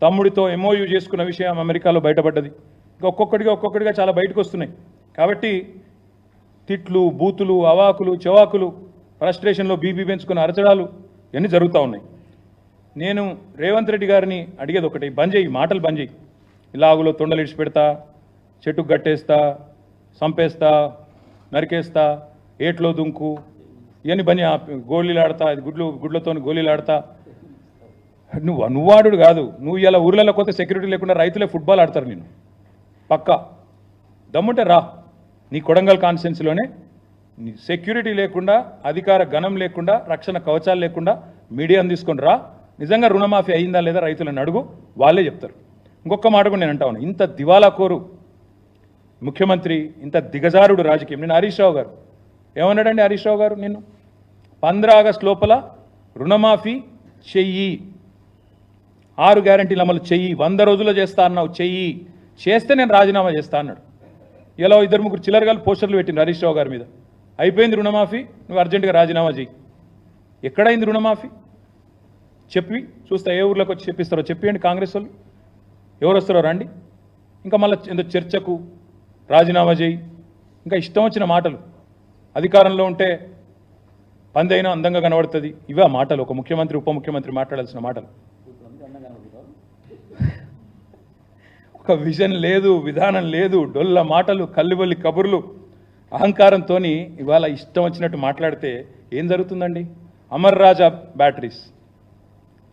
తమ్ముడితో MOU చేసుకున్న విషయం అమెరికాలో బయటపడ్డది. ఇంకా ఒక్కొక్కటిగా చాలా బయటకు వస్తున్నాయి. కాబట్టి తిట్లు, బూతులు, అవాకులు, చెవాకులు, ఫ్రస్ట్రేషన్లో బీపీ పెంచుకున్న అరచడాలు ఇవన్నీ జరుగుతూ ఉన్నాయి. నేను రేవంత్ రెడ్డి గారిని అడిగేది ఒకటి, బంద్ చేయి, మాటలు బంద్ చేయి. ఇలాగులో తొండలు ఇడిచి పెడతా, చెట్టుకు గట్టేస్తా, సంపేస్తా, నరికేస్తా, ఏట్లో దుంకు, ఇవన్నీ బంద్. గోళీలు ఆడతా, గుడ్లతో గోళీలు ఆడతా. నువ్వు ఆడు కాదు. నువ్వు ఇలా ఊర్లలో పోతే సెక్యూరిటీ లేకుండా రైతులే ఫుట్బాల్ ఆడతారు. నేను పక్కా దమ్ముంటే రా. నీ కొడంగల్ కాన్స్టిట్యున్సీలోనే సెక్యూరిటీ లేకుండా, అధికార గణం లేకుండా, రక్షణ కవచాలు లేకుండా మీడియాను తీసుకొని రా. నిజంగా రుణమాఫీ అయిందా లేదా రైతులను అడుగు, వాళ్ళే చెప్తారు. ఇంకొక మాట కూడా నేను అంటా ఉన్నా, ఇంత దివాలాకోరు ముఖ్యమంత్రి, ఇంత దిగజారుడు రాజకీయం. నేను హరీష్ రావు గారు ఏమన్నాడండి? హరీష్ రావు గారు నిన్ను 15 ఆగస్టు లోపల రుణమాఫీ చెయ్యి, 6 గ్యారంటీలు అమలు చెయ్యి, 100 రోజుల్లో చేస్తా అన్నావు, చెయ్యి, చేస్తే నేను రాజీనామా చేస్తా అన్నాడు. ఇలా 2-3 చిల్లరగాలు పోస్టర్లు పెట్టిండు హరీష్ రావు గారి మీద. అయిపోయింది రుణమాఫీ, నువ్వు అర్జెంటుగా రాజీనామా చెయ్యి. ఎక్కడైంది రుణమాఫీ? చెప్పి చూస్తా, ఏ ఊర్లోకి వచ్చి చెప్పిస్తారో చెప్పండి. కాంగ్రెస్ వాళ్ళు ఎవరు వస్తారో రండి. ఇంకా మళ్ళీ ఎందుకు చర్చకు రాజీనామా చేయి, ఇంకా ఇష్టం వచ్చిన మాటలు. అధికారంలో ఉంటే పందైనా అందంగా కనబడుతుంది, ఇవే మాటలు ఒక ముఖ్యమంత్రి ఉప ముఖ్యమంత్రి మాట్లాడాల్సిన మాటలు. ఒక విజన్ లేదు, విధానం లేదు, డొల్ల మాటలు, కల్లిబొల్లి కబుర్లు, అహంకారంతో ఇవాళ ఇష్టం వచ్చినట్టు మాట్లాడితే ఏం జరుగుతుందండి? అమర్ రాజా బ్యాటరీస్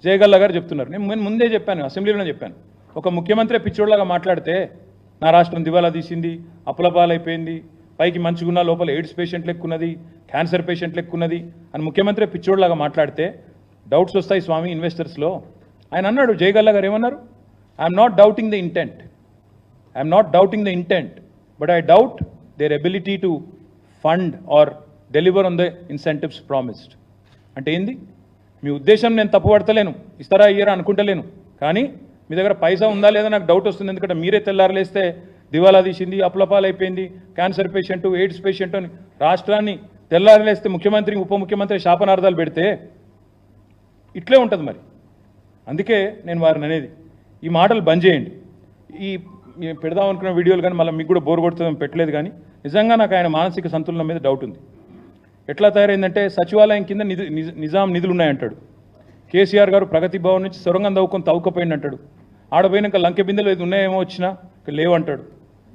జయగల్లా గారు చెప్తున్నారు. నేను ముందే చెప్పాను, అసెంబ్లీలోనే చెప్పాను, ఒక ముఖ్యమంత్రి పిచ్చోడ్లాగా మాట్లాడితే నా రాష్ట్రం దివాలా తీసింది, అప్పులపాలైపోయింది, పైకి మంచిగున్న లోపల ఎయిడ్స్ పేషెంట్లు ఎక్కున్నది, క్యాన్సర్ పేషెంట్లు ఎక్కున్నది అని ముఖ్యమంత్రి పిచ్చోడ్లాగా మాట్లాడితే డౌట్స్ వస్తాయి స్వామి ఇన్వెస్టర్స్లో. ఆయన అన్నాడు, జయగల్లా గారు ఏమన్నారు? I'm not doubting the intent, I'm not doubting the intent, but I doubt there ability to fund or deliver on the incentives promised. అంటే ఏంది? మీ ఉద్దేశం నేను తప్పుపడతలేను, ఇస్తారా ఇయ్యరా అనుకుంటలేను, కానీ మీ దగ్గర పైసా ఉందా లేదా నాకు డౌట్ వస్తుంది. ఎందుకంటే మీరే తెల్లారలేస్తే దివాలా తీసింది, అప్పులపాలైపోయింది, క్యాన్సర్ పేషెంట్, ఎయిడ్స్ పేషెంట్ అని రాష్ట్రాన్ని తెల్లారలేస్తే ముఖ్యమంత్రి ఉప ముఖ్యమంత్రి శాపనార్థాలు పెడితే ఇట్లే ఉంటుంది మరి. అందుకే నేను వారిని అనేది, ఈ మాటలు బంద్ చేయండి. ఈ పెడదాం అనుకున్న వీడియోలు కానీ మళ్ళీ మీకు కూడా బోర్ కొడుతుందని పెట్టలేదు. కానీ నిజంగా నాకు ఆయన మానసిక సంతులనం మీద డౌట్ ఉంది. ఎట్లా తయారైందంటే సచివాలయం కింద నిజాం నిధులు ఉన్నాయంటాడు. కేసీఆర్ గారు ప్రగతి భవన్ నుంచి సొరంగం తవ్వుకొని తవ్వుకపోయింది అంటాడు. ఆడపోయినాక లంకె బిందెలు ఏది ఉన్నాయేమో వచ్చినా లేవంటాడు.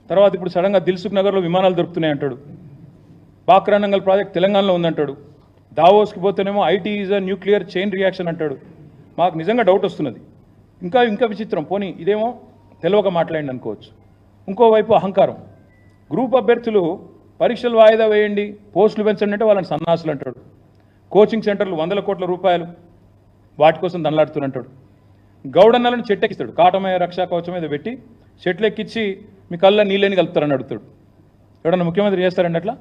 తర్వాత ఇప్పుడు సడన్గా దిల్సుఖ్ నగర్లో విమానాలు దొరుకుతున్నాయి అంటాడు. బాక్రానంగల్ ప్రాజెక్ట్ తెలంగాణలో ఉందంటాడు. దావోస్కి పోతేనేమో IT is a nuclear chain reaction అంటాడు. మాకు నిజంగా డౌట్ వస్తున్నది. ఇంకా విచిత్రం, పోనీ ఇదేమో తెలియక మాట్లాడండి అనుకోవచ్చు. ఇంకోవైపు అహంకారం. గ్రూప్ అభ్యర్థులు పరీక్షలు వాయిదా వేయండి, పోస్టులు పెంచండి అంటే వాళ్ళని సన్నాసులు అంటాడు. కోచింగ్ సెంటర్లు 100 కోట్ల రూపాయలు వాటి కోసం దండలాడుతున్నట్టాడు. గౌడన్నలను చెట్టెక్కిస్తాడు, కాటమయ రక్షా కవచం మీద పెట్టి చెట్లు ఎక్కించి మీ కళ్ళ నీళ్ళని కలుపుతారని అడుగుతాడు. ఎవడన్నా ముఖ్యమంత్రి చేస్తారండి అట్లా?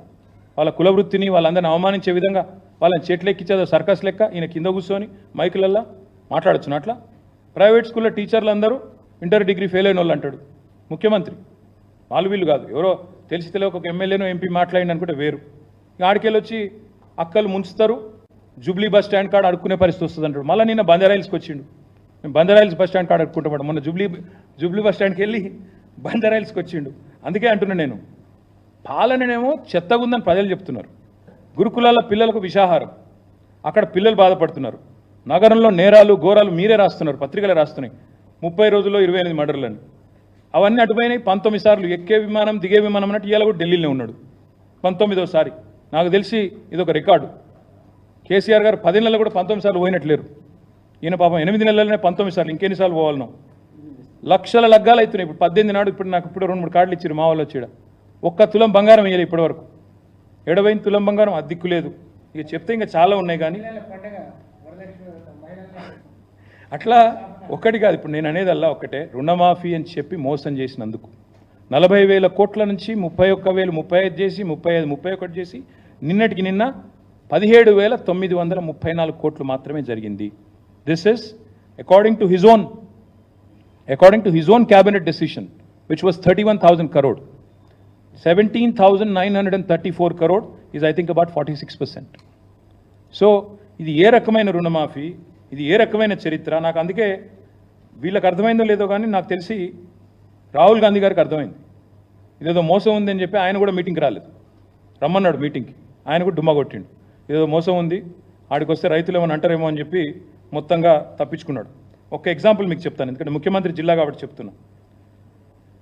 వాళ్ళ కులవృత్తిని వాళ్ళందరినీ అవమానించే విధంగా వాళ్ళని చెట్లు ఎక్కించేదో సర్కస్ లెక్క ఈయన కింద కూర్చొని మైకులల్లా మాట్లాడచ్చు అట్లా. ప్రైవేట్ స్కూల్లో టీచర్లు అందరూ ఇంటర్ డిగ్రీ ఫెయిల్ అయిన వాళ్ళు అంటాడు ముఖ్యమంత్రి. వాళ్ళు వీళ్ళు కాదు, ఎవరో తెలిసి తెలియక ఒక ఎమ్మెల్యేనో ఎంపీ మాట్లాడింది అనుకుంటే వేరు. ఆడికెళ్ళి వచ్చి అక్కలు ముంచుతారు, జూబ్లీ బస్ స్టాండ్ కాడ అడుక్కునే పరిస్థితి వస్తుంది అంటాడు. మళ్ళీ నిన్న బంజారాయిల్స్కి వచ్చిండు, మేము బంజారాయిల్స్ బస్ స్టాండ్ కాడ అడుక్కుంటాం. మొన్న జూబ్లీ బస్ స్టాండ్కి వెళ్ళి బంజారాయిల్స్కి వచ్చిండు. అందుకే అంటున్నా నేను, పాలననేమో చెత్తగుందని ప్రజలు చెప్తున్నారు. గురుకులాల పిల్లలకు విషాహారం, అక్కడ పిల్లలు బాధపడుతున్నారు. నగరంలో నేరాలు ఘోరాలు మీరే రాస్తున్నారు, పత్రికలే రాస్తున్నాయి. 30 రోజుల్లో 28 మర్డర్లని, అవన్నీ అటుపోయినాయి. 19 సార్లు ఎక్కే విమానం దిగే విమానం అన్నట్టు ఇవాళ కూడా ఢిల్లీలో ఉన్నాడు 19వ సారి. నాకు తెలిసి ఇదొక రికార్డు. కేసీఆర్ గారు 10 నెలలు కూడా 19 సార్లు పోయినట్లేరు. ఈయన పాపం 8 నెలలనే 19 సార్లు, ఇంకెన్నిసార్లు పోవాలనో. లక్షల లగ్గాలు అవుతున్నాయి. ఇప్పుడు 18 నాడు ఇప్పుడు నాకు 2-3 కార్డులు ఇచ్చారు మా వాళ్ళు వచ్చి. 1 తులం బంగారం వేయాలి ఇప్పటి వరకు. 70 తులం బంగారం అద్దెక్కు లేదు. ఇక చెప్తే ఇంకా చాలా ఉన్నాయి. కానీ అట్లా ఒక్కటి కాదు. ఇప్పుడు నేను అనేదల్లా ఒక్కటే, రుణమాఫీ అని చెప్పి మోసం చేసినందుకు 40,000 కోట్ల నుంచి 31,000, 35 చేసి 35, 31 చేసి నిన్నటికి నిన్న 17,934 కోట్లు మాత్రమే జరిగింది. This is according to his own cabinet decision which was 31,000 crore. 17,934 crore is I think about 46%. So ఇది ఏ రకమైన రుణమాఫీ, ఇది ఏ రకమైన చరిత్ర? నాకు అందుకే వీళ్ళకి అర్థమైందో లేదో కానీ నాకు తెలిసి రాహుల్ గాంధీ గారికి అర్థమైంది. ఇదేదో మోసం ఉంది అని చెప్పి ఆయన కూడా మీటింగ్కి రాలేదు. రమ్మన్నాడు మీటింగ్కి, ఆయన కూడా డుమ్మా కొట్టిండు. ఇదేదో మోసం ఉంది, ఆడికి వస్తే రైతులు ఏమైనా అంటారేమో అని చెప్పి మొత్తంగా తప్పించుకున్నాడు. ఒక ఎగ్జాంపుల్ మీకు చెప్తాను, ఎందుకంటే ముఖ్యమంత్రి జిల్లా కాబట్టి చెప్తున్నా.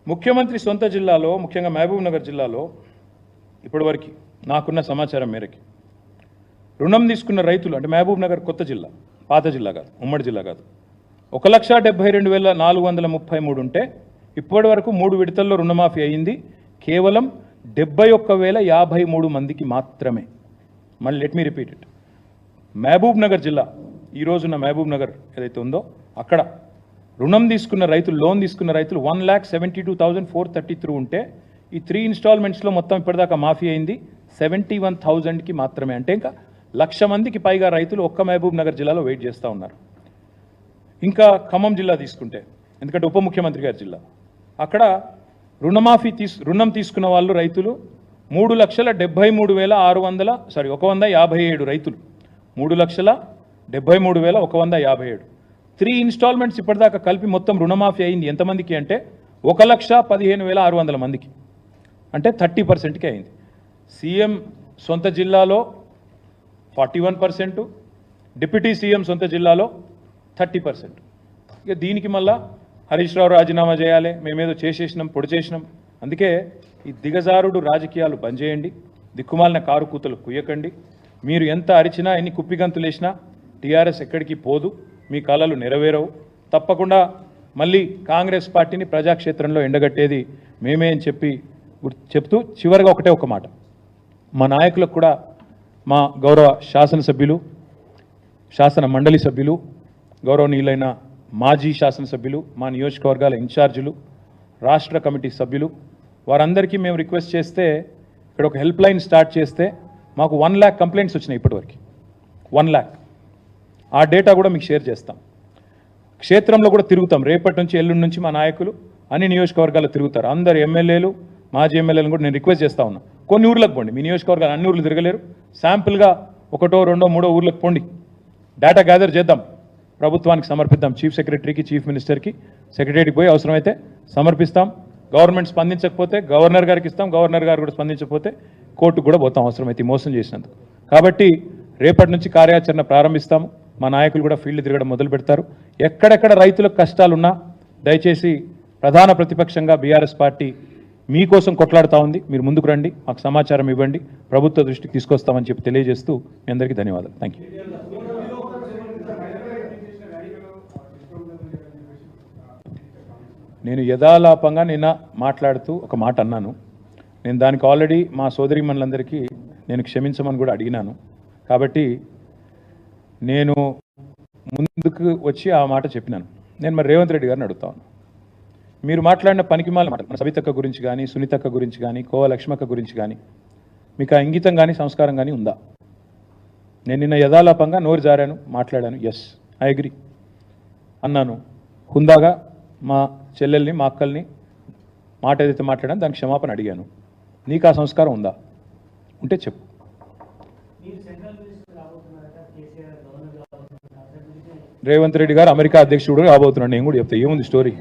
ముఖ్యమంత్రి సొంత జిల్లాలో, ముఖ్యంగా మహబూబ్ నగర్ జిల్లాలో ఇప్పటివరకు నాకున్న సమాచారం మేరకి రుణం తీసుకున్న రైతులు, అంటే మహబూబ్ నగర్ కొత్త జిల్లా, పాత జిల్లా కాదు, ఉమ్మడి జిల్లా కాదు, 1,72,433 ఉంటే ఇప్పటి వరకు 3 విడతల్లో రుణమాఫీ అయింది కేవలం 71,053 మందికి మాత్రమే. మళ్ళీ let me repeat it. Mahabub Nagar జిల్లా ఈ రోజున్న మహబూబ్ నగర్ ఏదైతే ఉందో అక్కడ రుణం తీసుకున్న రైతులు, లోన్ తీసుకున్న రైతులు 1,72,433 ఉంటే ఈ 3 ఇన్స్టాల్మెంట్స్లో మొత్తం ఇప్పటిదాకా మాఫీ అయింది 71,000కి మాత్రమే. అంటే ఇంకా 1,00,000 మందికి పైగా రైతులు ఒక్క మహబూబ్ నగర్ జిల్లాలో వెయిట్ చేస్తూ ఉన్నారు. ఇంకా ఖమ్మం జిల్లా తీసుకుంటే, ఎందుకంటే ఉప ముఖ్యమంత్రి గారి జిల్లా, అక్కడ రుణం తీసుకున్న వాళ్ళు రైతులు 1,57,157 రైతులు, 3,73,157. 3 ఇన్స్టాల్మెంట్స్ ఇప్పటిదాకా కలిపి మొత్తం రుణమాఫీ అయింది ఎంతమందికి అంటే 1,15,600 మందికి, అంటే 30%కి అయింది. సీఎం సొంత జిల్లాలో 41%, డిప్యూటీ సీఎం సొంత జిల్లాలో 30%. ఇక దీనికి మళ్ళా హరీష్ రావు రాజీనామా చేయాలి, మేమేదో చేసేసినాం, పొడి చేసినాం. అందుకే ఈ దిగజారుడు రాజకీయాలు బంద్ చేయండి, దిక్కుమాలిన కారు కూతలు కుయ్యకండి. మీరు ఎంత అరిచినా, ఎన్ని కుప్పిగంతులు వేసినా టీఆర్ఎస్ ఎక్కడికి పోదు, మీ కళలు నెరవేరవు. తప్పకుండా మళ్ళీ కాంగ్రెస్ పార్టీని ప్రజాక్షేత్రంలో ఎండగట్టేది మేమే అని చెప్తూ చివరిగా ఒకటే ఒక మాట, మా నాయకులకు కూడా, మా గౌరవ శాసనసభ్యులు, శాసన మండలి సభ్యులు, గౌరవనీయులైన మాజీ శాసనసభ్యులు, మా నియోజకవర్గాల ఇన్ఛార్జీలు, రాష్ట్ర కమిటీ సభ్యులు, వారందరికీ మేము రిక్వెస్ట్ చేస్తే ఇక్కడ ఒక హెల్ప్ లైన్ స్టార్ట్ చేస్తే మాకు 1 lakh కంప్లైంట్స్ వచ్చినాయి ఇప్పటివరకు. 1 lakh. ఆ డేటా కూడా మీకు షేర్ చేస్తాం. క్షేత్రంలో కూడా తిరుగుతాం. రేపటి నుంచి, ఎల్లుండి నుంచి మా నాయకులు అన్ని నియోజకవర్గాల్లో తిరుగుతారు. అందరు ఎమ్మెల్యేలు, మాజీ ఎమ్మెల్యేలను కూడా నేను రిక్వెస్ట్ చేస్తా ఉన్నా, కొన్ని ఊర్లకు పోండి. మీ నియోజకవర్గాలు అన్ని ఊర్లు తిరగలేరు, శాంపుల్గా 1, 2, 3 ఊర్లకు పోండి. డేటా గ్యాదర్ చేద్దాం, ప్రభుత్వానికి సమర్పిద్దాం. చీఫ్ సెక్రటరీకి, చీఫ్ మినిస్టర్కి, సెక్రటరీకి పోయి అవసరమైతే సమర్పిస్తాం. గవర్నమెంట్ స్పందించకపోతే గవర్నర్ గారికి ఇస్తాం, గవర్నర్ గారు కూడా స్పందించకపోతే కోర్టుకు కూడా పోతాం అవసరమైతే మోసం చేసినందుకు. కాబట్టి రేపటి నుంచి కార్యాచరణ ప్రారంభిస్తాము. మా నాయకులు కూడా ఫీల్డ్ తిరగడం మొదలు పెడతారు. ఎక్కడెక్కడ రైతులకు కష్టాలున్నా దయచేసి ప్రధాన ప్రతిపక్షంగా బీఆర్ఎస్ పార్టీ మీకోసం కొట్లాడుతూ ఉంది. మీరు ముందుకు రండి, మాకు సమాచారం ఇవ్వండి, ప్రభుత్వ దృష్టికి తీసుకొస్తామని చెప్పి తెలియజేస్తూ మీ అందరికీ ధన్యవాదాలు. Thank you. నేను యథాలాపంగా నిన్న మాట్లాడుతూ ఒక మాట అన్నాను. నేను దానికి ఆల్రెడీ మా సోదరీమణులందరికీ నేను క్షమించమని కూడా అడిగినాను. కాబట్టి నేను ముందుకు వచ్చి ఆ మాట చెప్పినాను. నేను మరి రేవంత్ రెడ్డి గారిని అడుగుతాను, మీరు మాట్లాడిన పనికిమాల మాట, సవితక్క గురించి కానీ, సునీతక్క గురించి కానీ, కోవ లక్ష్మక్క గురించి కానీ మీకు ఆ ఇంగితం కానీ, సంస్కారం కానీ ఉందా? నేను నిన్న యథాలాపంగా నోరు జారాను, మాట్లాడాను. ఎస్, ఐ అగ్రీ అన్నాను. హుందాగా మా చెల్లెల్ని, మా అక్కల్ని మాట ఏదైతే మాట్లాడాను దానికి క్షమాపణ అడిగాను. నీకు ఆ సంస్కారం ఉందా? ఉంటే చెప్పు. రేవంత్ రెడ్డి గారు అమెరికా అధ్యక్షుడు కాబోతున్నాడు, నేను కూడా చెప్తా. ఏముంది స్టోరీ?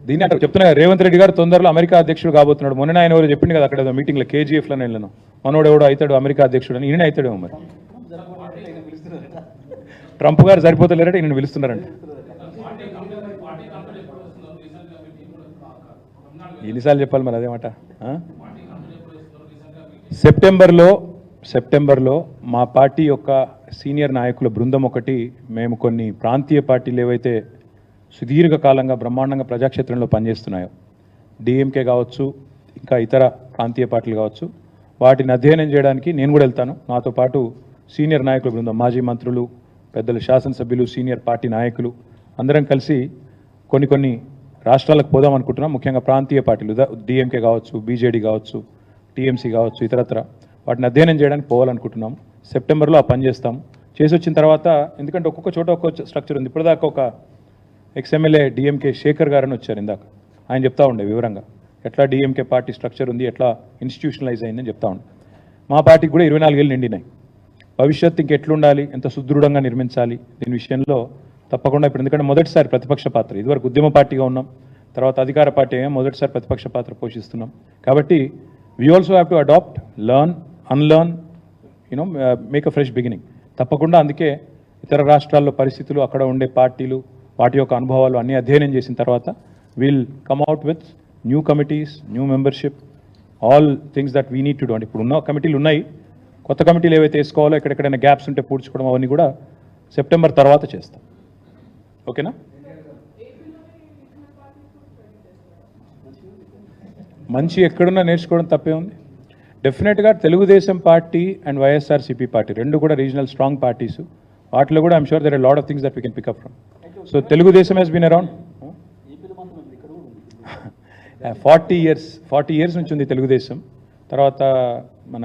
దీన్ని అక్కడ చెప్తున్నా. రేవంత్ రెడ్డి గారు తొందరలో అమెరికా అధ్యక్షుడు కాబోతున్నాడు. మొన్న ఆయన ఎవరు చెప్పింది కదా అక్కడ మీటింగ్లో, కేజీఎఫ్లో వెళ్ళాను, మనోడు ఎవడో అవుతాడు అమెరికా అధ్యక్షుడు అని. ఈయన అవుతాడేమో మరి. ట్రంప్ గారు సరిపోతలేరంటే ఈయన పిలుస్తున్నారంట. ఎన్నిసార్లు చెప్పాలి మరి అదేమాట? సెప్టెంబర్లో మా పార్టీ యొక్క సీనియర్ నాయకుల బృందం ఒకటి, మేము కొన్ని ప్రాంతీయ పార్టీలు ఏవైతే సుదీర్ఘకాలంగా బ్రహ్మాండంగా ప్రజాక్షేత్రంలో పనిచేస్తున్నాయో, డిఎంకే కావచ్చు, ఇంకా ఇతర ప్రాంతీయ పార్టీలు కావచ్చు, వాటిని అధ్యయనం చేయడానికి నేను కూడా వెళ్తాను. నాతో పాటు సీనియర్ నాయకుల బృందం, మాజీ మంత్రులు, పెద్దలు, శాసనసభ్యులు, సీనియర్ పార్టీ నాయకులు అందరం కలిసి కొన్ని రాష్ట్రాలకు పోదాం అనుకుంటున్నాం. ముఖ్యంగా ప్రాంతీయ పార్టీలు, డిఎంకే కావచ్చు, బీజేడీ కావచ్చు, టీఎంసీ కావచ్చు, ఇతరత్ర వాటిని అధ్యయనం చేయడానికి పోవాలనుకుంటున్నాము. సెప్టెంబర్లో ఆ పని చేస్తాము. చేసి వచ్చిన తర్వాత, ఎందుకంటే ఒక్కొక్క చోట ఒక్కొక్క స్ట్రక్చర్ ఉంది. ఇప్పటిదాకా ఒక ఎక్స్ఎమ్మెల్యే డిఎంకే శేఖర్ గారని వచ్చారు ఇందాక, ఆయన చెప్తా ఉండే వివరంగా ఎట్లా డిఎంకే పార్టీ స్ట్రక్చర్ ఉంది, ఎట్లా ఇన్స్టిట్యూషనలైజ్ అయిందని చెప్తా ఉండే. మా పార్టీకి కూడా 24 ఏళ్ళు నిండినాయి. భవిష్యత్తు ఇంకెట్లుండాలి, ఎంత సుదృఢంగా నిర్మించాలి, దీని విషయంలో తప్పకుండా ఇప్పుడు, ఎందుకంటే మొదటిసారి ప్రతిపక్ష పాత్ర, ఇదివరకు ఉద్యమ పార్టీగా ఉన్నాం, తర్వాత అధికార పార్టీ మొదటిసారి ప్రతిపక్ష పాత్ర పోషిస్తున్నాం. కాబట్టి we also have to adapt, learn, unlearn, make a fresh beginning. తప్పకుండా అందుకే ఇతర రాష్ట్రాల్లో పరిస్థితులు, అక్కడ ఉండే పార్టీలు, వాటి యొక్క అనుభవాలు అన్నీ అధ్యయనం చేసిన తర్వాత will come out with new committees, new membership, all things that we need to do. అంటే ఇప్పుడు ఉన్న కమిటీలు ఉన్నాయి, కొత్త కమిటీలు ఏవైతే వేసుకోవాలో, ఎక్కడెక్కడైనా గ్యాప్స్ ఉంటే పూడ్చుకోవడం, అవన్నీ కూడా సెప్టెంబర్ తర్వాత చేస్తాం. ఓకేనా? మంచి ఎక్కడున్నా నేర్చుకోవడం తప్పే ఉంది. డెఫినెట్గా Telugu Desam party and YSRCP party రెండు కూడా రీజనల్ స్ట్రాంగ్ పార్టీసు. వాటిలో కూడా I'm sure there are lot of things that we can pick up from. So Telugu Desam has been around 40 years నుంచి ఉంది తెలుగుదేశం. తర్వాత మన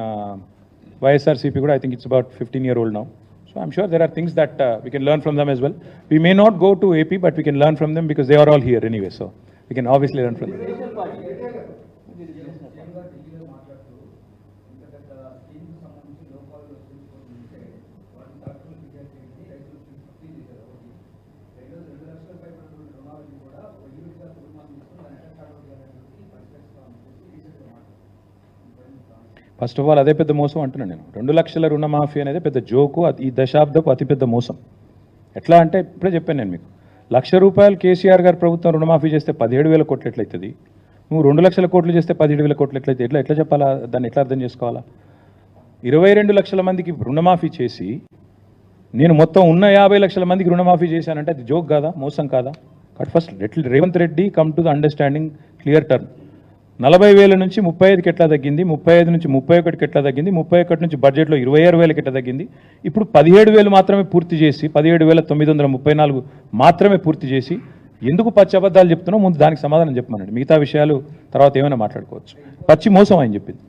వైఎస్ఆర్సీపీ కూడా I think it's about 15-year-old now. So I'm sure there are things that we can learn from them as well. We may not go to AP, but we can learn from them because they are all here anyway. So we can obviously learn from them. First of all అదే పెద్ద మోసం అంటున్నాను నేను. 2 లక్షల రుణమాఫీ అనేది పెద్ద joke, ఈ దశాబ్దపు అతిపెద్ద మోసం. ఎట్లా అంటే ఇప్పుడే చెప్పాను నేను మీకు, ₹1,00,000 కేసీఆర్ గారు ప్రభుత్వం రుణమాఫీ చేస్తే 17,000 కోట్లు ఎట్లయితుంది? నువ్వు 2 లక్షల కోట్లు చేస్తే 17,000 కోట్లు ఎట్లయితే ఎట్లా చెప్పాలా? దాన్ని ఎట్లా అర్థం చేసుకోవాలా? 22 లక్షల మందికి రుణమాఫీ చేసి నేను మొత్తం ఉన్న 50 లక్షల మందికి రుణమాఫీ చేశానంటే అది జోక్ కాదా, మోసం కాదా? కాబట్టి first Revanth Reddy come to the understanding clear term. 40,000 నుంచి 35కి ఎట్లా తగ్గింది, 35 నుంచి 31కి ఎట్లా తగ్గింది, 31 నుంచి బడ్జెట్లో 26,000కి ఎట్లా తగ్గింది, ఇప్పుడు 17,000 మాత్రమే పూర్తి చేసి 17,934 మాత్రమే పూర్తి చేసి ఎందుకు పచ్చి అబద్ధాలు చెప్తున్నావు? ముందు దానికి సమాధానం చెప్పమనండి. మిగతా విషయాలు తర్వాత ఏమైనా మాట్లాడుకోవచ్చు. పచ్చి మోసం అని చెప్పింది.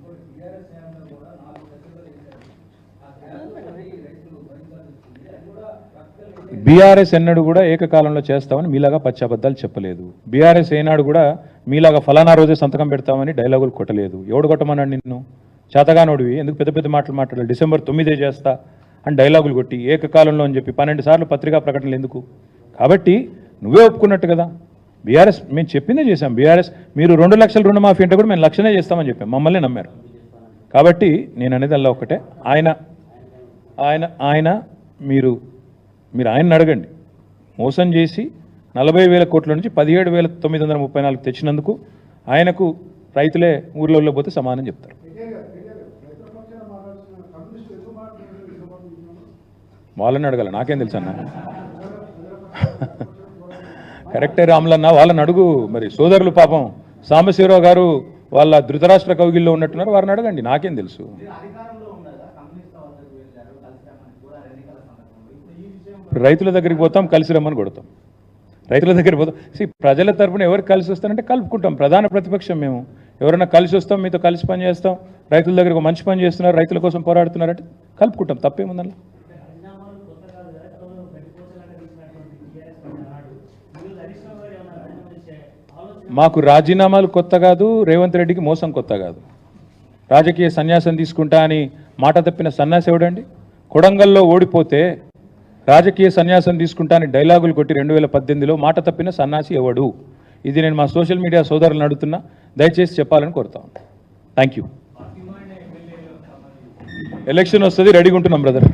బీఆర్ఎస్ ఎన్నడూ కూడా ఏకకాలంలో చేస్తామని మీలాగా పచ్చి అబద్ధాలు చెప్పలేదు. బీఆర్ఎస్ ఏనాడు కూడా మీలాగా ఫలానా రోజే సంతకం పెడతామని డైలాగులు కొట్టలేదు. ఎవడు కొట్టమన్నాడు నిన్ను? చేతగానోడివి ఎందుకు పెద్ద పెద్ద మాటలు మాట్లాడాలి? December 9 చేస్తా అని డైలాగులు కొట్టి ఏకకాలంలో అని చెప్పి 12 సార్లు పత్రికా ప్రకటనలు ఎందుకు? కాబట్టి నువ్వే ఒప్పుకున్నట్టు కదా. బీఆర్ఎస్ మేము చెప్పిందే చేశాం. బీఆర్ఎస్ మీరు 2 లక్షల రుణమాఫీ అంటే కూడా మేము 1,00,000 చేస్తామని చెప్పాం, మమ్మల్ని నమ్మారు. కాబట్టి నేను అనేది అలా ఒకటే, ఆయన మీరు ఆయన్ని అడగండి. మోసం చేసి 40,000 కోట్ల నుంచి 17,934 తెచ్చినందుకు ఆయనకు రైతులే ఊర్లలో పోతే సమానం చెప్తారు. వాళ్ళని అడగాల, నాకేం తెలుసు అన్న. కరెక్టే రాములన్న, వాళ్ళని అడుగు. మరి సోదరులు పాపం సాంబశివరావు గారు వాళ్ళ ధృతరాష్ట్ర కౌగిల్లో ఉన్నట్టున్నారు, వారిని అడగండి, నాకేం తెలుసు. రైతుల దగ్గరికి పోతాం, కలిసి రమ్మని కొడతాం. రైతుల దగ్గరికి పోతాం. ప్రజల తరఫున ఎవరికి కలిసి వస్తానంటే కలుపుకుంటాం. ప్రధాన ప్రతిపక్షం మేము. ఎవరైనా కలిసి వస్తాం, మీతో కలిసి పని చేస్తాం. రైతుల దగ్గర మంచి పని చేస్తున్నారు, రైతుల కోసం పోరాడుతున్నారంటే కలుపుకుంటాం. తప్పేముందన్న? మాకు రాజీనామాలు కొత్త కాదు, రేవంత్ రెడ్డికి మోసం కొత్త కాదు. రాజకీయ సన్యాసం తీసుకుంటా అని మాట తప్పిన సన్యాసి ఎవడండి? కొడంగల్లో ఓడిపోతే రాజకీయ సన్యాసం తీసుకుంటా అని డైలాగులు కొట్టి 2018లో మాట తప్పిన సన్యాసి ఎవడు? ఇది నేను మా సోషల్ మీడియా సోదరులను అడుగుతున్నా, దయచేసి చెప్పాలని కోరుతాను. Thank you. ఎలక్షన్ వస్తుంది, రెడీగా ఉంటున్నాం బ్రదర్.